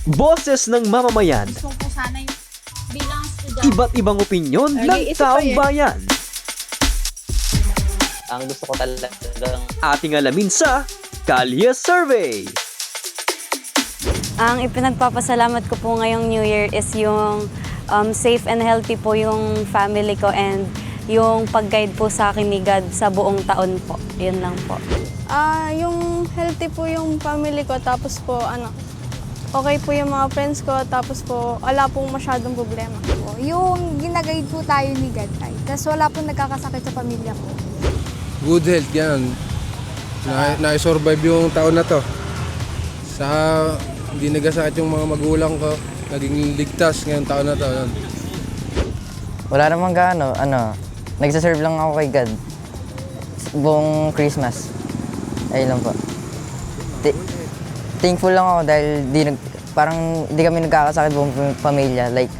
Boses ng mamamayan, Gusto ko sana yung bilang estudyante. iba't ibang opinyon ng taong bayan. Ang gusto ko talagang Ating alamin sa Kalye Survey. Ang ipinagpapasalamat ko po ngayong New Year is yung safe and healthy po yung family ko and yung pag-guide po sa akin ni God sa buong taon po. Yun lang po. Yung healthy po yung family ko, tapos po okay po yung mga friends ko, tapos po wala pong masyadong problema. Yung ginaguide po tayo ni God ay, tapos wala pong nagkakasakit sa pamilya ko. Good health, yan. Na-survive yung taon na to. Sa hindi nagasakit yung mga magulang ko, naging ligtas ngayong taon na to. Yan. Wala namang gaano, nagsaserve lang ako kay God buong Christmas. Ayun lang po. Thankful lang ako dahil parang di kami nagkakasakit buong pamilya. Like,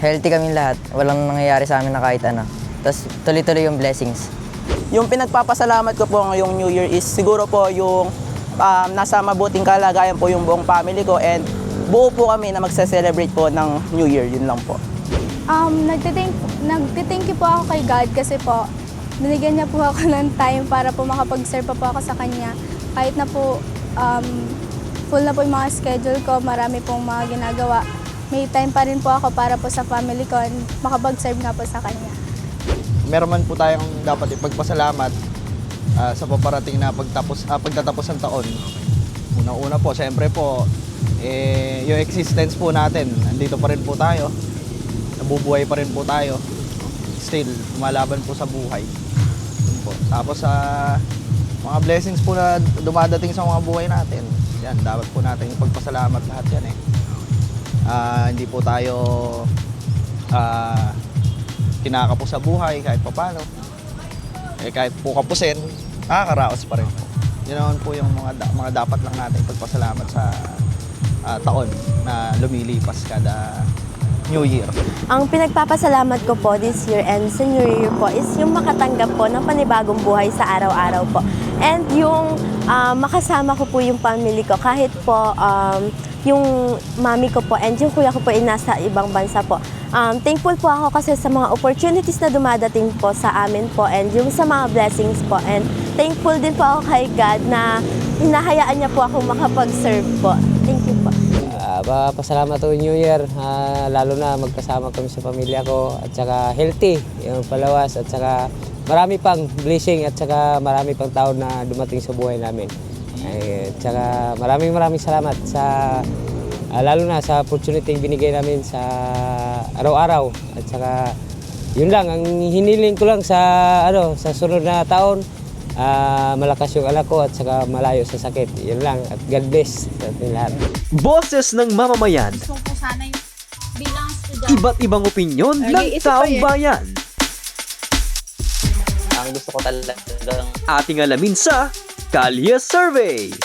healthy kami lahat. Walang nangyayari sa amin na kahit ano. Tapos tuloy-tuloy yung blessings. Yung pinagpapasalamat ko po ngayong New Year is siguro po yung nasa mabuting kalagayan po yung buong family ko and buo po kami na magse-celebrate po ng New Year. Yun lang po. Nagtithank you po ako kay God kasi po binigyan niya po ako ng time para po makapag-serve pa po ako sa Kanya. Kahit na po full na po yung mga schedule ko, marami pong mga ginagawa. May time pa rin po ako para po sa family ko and makapag-serve nga po sa Kanya. Meron man po tayong dapat ipagpasalamat sa paparating na pagtatapos ng taon. Una-una po, siyempre po, yung existence po natin, andito pa rin po tayo. Nabubuhay pa rin po tayo. Still, lumalaban po sa buhay. Yun po. Tapos mga blessings po na dumadating sa mga buhay natin. Yan, dapat po natin ipagpasalamat lahat yan eh. Hindi po tayo kinakapos sa buhay kahit papano. Kahit po kapusin, nakakaraos pa rin po. Yun naman po yung mga dapat lang natin ipagpasalamat sa taon na lumilipas kada New Year. Ang pinagpapasalamat ko po this year and sa New Year po is yung makatanggap po ng panibagong buhay sa araw-araw po. And yung makasama ko po yung family ko kahit po yung mami ko po and yung kuya ko po ay nasa ibang bansa po. Thankful po ako kasi sa mga opportunities na dumadating po sa amin po and yung sa mga blessings po. And thankful din po ako kay God na hinahayaan niya po ako makapag-serve po. Thank you po. Pasalamat po New Year, lalo na magkasama kami sa pamilya ko at saka healthy yung palawas at saka marami pang blessing at saka marami pang taon na dumating sa buhay namin. At saka maraming salamat sa lalo na sa opportunity yung binigay namin sa araw-araw at saka yun lang ang hiniling ko lang sa sa sunod na taon. Malakas yung anak ko at saka malayo sa sakit. Yun lang at God bless sa ating lahat. Boses ng mamamayan, Gusto ko sana yung bilang estudyante. iba't ibang opinyon ng taong bayan. ang gusto ko talagang Ating alamin sa Kalye Survey.